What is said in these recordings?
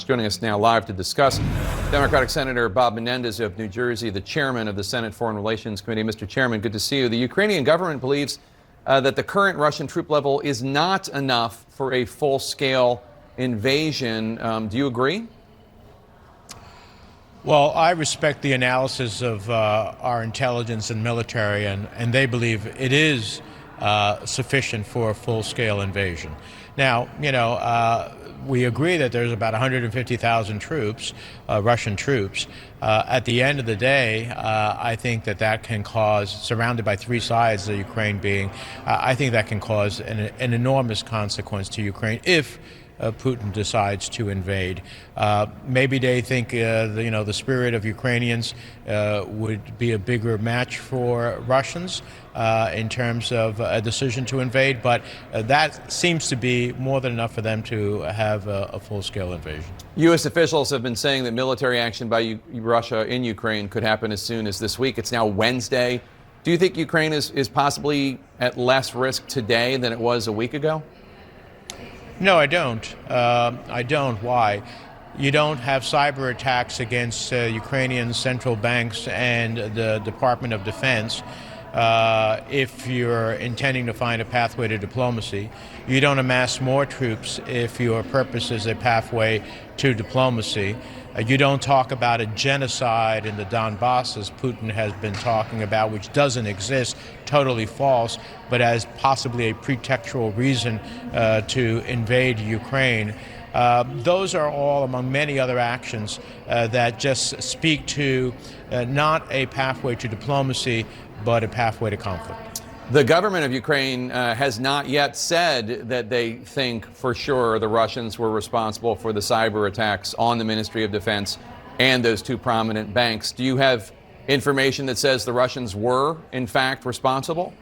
Joining us now live to discuss, Democratic Senator Bob Menendez of New Jersey, the chairman of the Senate Foreign Relations Committee. Mr. Chairman, good to see you. The Ukrainian government believes that the current Russian troop level is not enough for a full-scale invasion. Do you agree? Well, I respect the analysis of our intelligence and military, and they believe it is sufficient for a full-scale invasion. Now, we agree that there's about 150,000 troops, Russian troops. At the end of the day, I think that can cause, surrounded by three sides, the Ukraine being, I think that can cause an enormous consequence to Ukraine if Putin decides to invade. Maybe they think the spirit of Ukrainians would be a bigger match for Russians in terms of a decision to invade, but that seems to be more than enough for them to have a full-scale invasion. U.S. officials have been saying that military action by Russia in Ukraine could happen as soon as this week. It's now Wednesday. Do you think Ukraine is possibly at less risk today than it was a week ago? No, I don't. I don't. Why? You don't have cyber attacks against Ukrainian central banks and the Department of Defense if you're intending to find a pathway to diplomacy. You don't amass more troops if your purpose is a pathway to diplomacy. You don't talk about a genocide in the Donbass, as Putin has been talking about, which doesn't exist, totally false, but as possibly a pretextual reason to invade Ukraine. Those are all among many other actions that just speak to not a pathway to diplomacy, but a pathway to conflict. The government of Ukraine has not yet said that they think for sure the Russians were responsible for the cyber attacks on the Ministry of Defense and those two prominent banks. Do you have information that says the Russians were, in fact, responsible?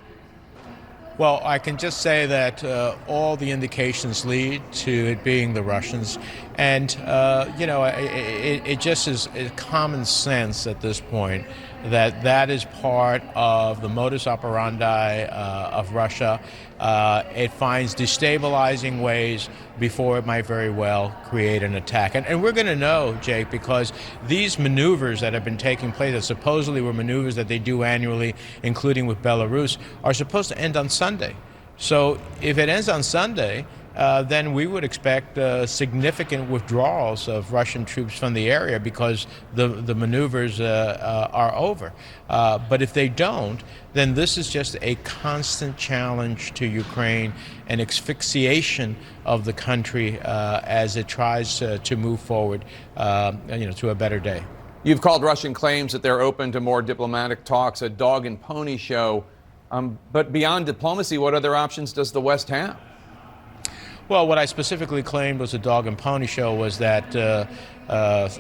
Well, I can just say that all the indications lead to it being the Russians. And, it just is common sense at this point that is part of the modus operandi of Russia. It finds destabilizing ways before it might very well create an attack. And we're going to know, Jake, because these maneuvers that have been taking place, that supposedly were maneuvers that they do annually, including with Belarus, are supposed to end on Sunday. So if it ends on Sunday, then we would expect significant withdrawals of Russian troops from the area because the maneuvers are over. But if they don't, then this is just a constant challenge to Ukraine, an asphyxiation of the country as it tries to move forward, to a better day. You've called Russian claims that they're open to more diplomatic talks a dog and pony show. But beyond diplomacy, what other options does the West have? Well, what I specifically claimed was a dog and pony show was that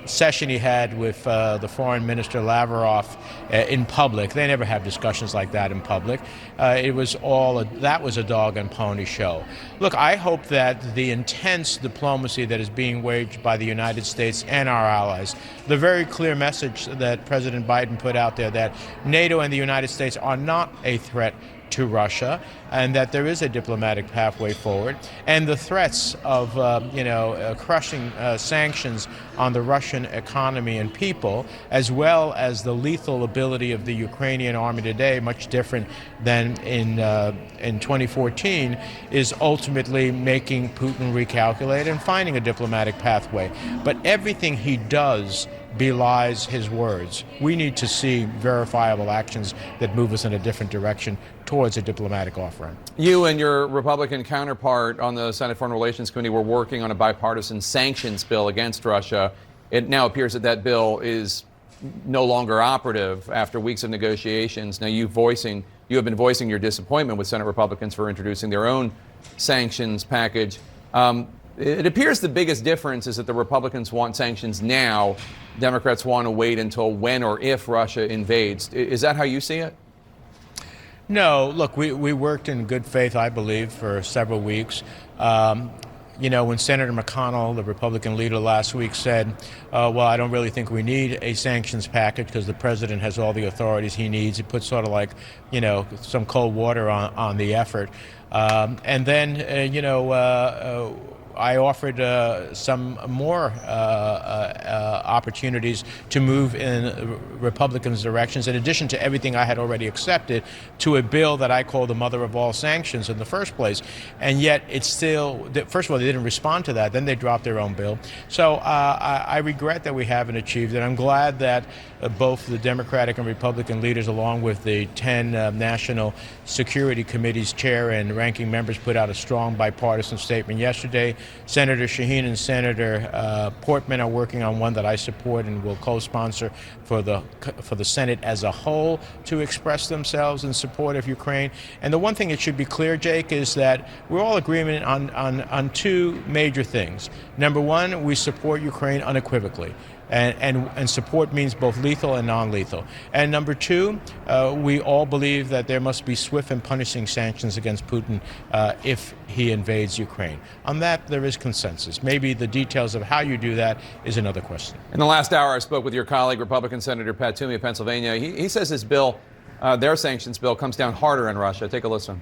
session he had with the foreign minister Lavrov in public. They never have discussions like that in public. That was a dog and pony show. Look, I hope that the intense diplomacy that is being waged by the United States and our allies, the very clear message that President Biden put out there that NATO and the United States are not a threat to Russia, and that there is a diplomatic pathway forward, and the threats of crushing sanctions on the Russian economy and people, as well as the lethal ability of the Ukrainian army today, much different than in 2014, is ultimately making Putin recalculate and finding a diplomatic pathway. But everything he does belies his words. We need to see verifiable actions that move us in a different direction towards a diplomatic off-ramp. You and your Republican counterpart on the Senate Foreign Relations Committee were working on a bipartisan sanctions bill against Russia. It now appears that that bill is no longer operative after weeks of negotiations. Now, you have been voicing your disappointment with Senate Republicans for introducing their own sanctions package. It appears the biggest difference is that the Republicans want sanctions now. Democrats want to wait until when or if Russia invades. Is that how you see it? No, look, we worked in good faith, I believe, for several weeks. When Senator McConnell, the Republican leader last week, said, well, I don't really think we need a sanctions package because the president has all the authorities he needs. It puts sort of like, some cold water on the effort. And then, I offered some more opportunities to move in Republicans' directions, in addition to everything I had already accepted, to a bill that I call the mother of all sanctions in the first place. And yet it's still, first of all, they didn't respond to that. Then they dropped their own bill. So I regret that we haven't achieved it. I'm glad that both the Democratic and Republican leaders, along with the 10 National Security Committee's chair and ranking members, put out a strong bipartisan statement yesterday. Senator Shaheen and Senator Portman are working on one that I support and will co-sponsor for the Senate as a whole to express themselves in support of Ukraine. And the one thing that should be clear, Jake, is that we're all agreement on two major things. Number one, we support Ukraine unequivocally. And support means both lethal and non-lethal. And number two, we all believe that there must be swift and punishing sanctions against Putin if he invades Ukraine. On that, there is consensus. Maybe the details of how you do that is another question. In the last hour, I spoke with your colleague, Republican Senator Pat Toomey of Pennsylvania. He says his bill, their sanctions bill, comes down harder on Russia. Take a listen.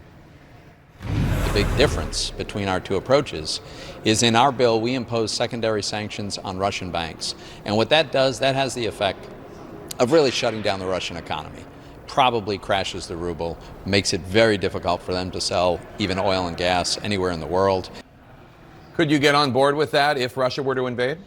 Big difference between our two approaches is in our bill we impose secondary sanctions on Russian banks, and what that does, that has the effect of really shutting down the Russian economy, probably crashes the ruble, makes it very difficult for them to sell even oil and gas anywhere in the world. Could you get on board with that if Russia were to invade?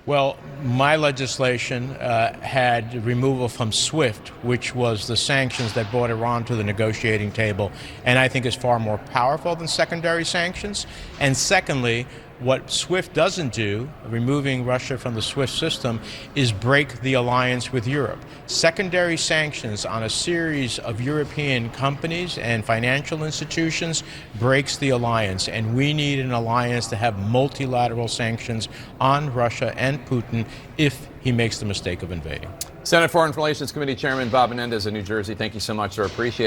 Well, my legislation had removal from SWIFT, which was the sanctions that brought Iran to the negotiating table, and I think is far more powerful than secondary sanctions. And secondly, what SWIFT doesn't do, removing Russia from the SWIFT system, is break the alliance with Europe. Secondary sanctions on a series of European companies and financial institutions breaks the alliance, and we need an alliance to have multilateral sanctions on Russia and Putin if he makes the mistake of invading. Senate Foreign Relations Committee Chairman Bob Menendez of New Jersey, thank you so much, sir. Appreciate it.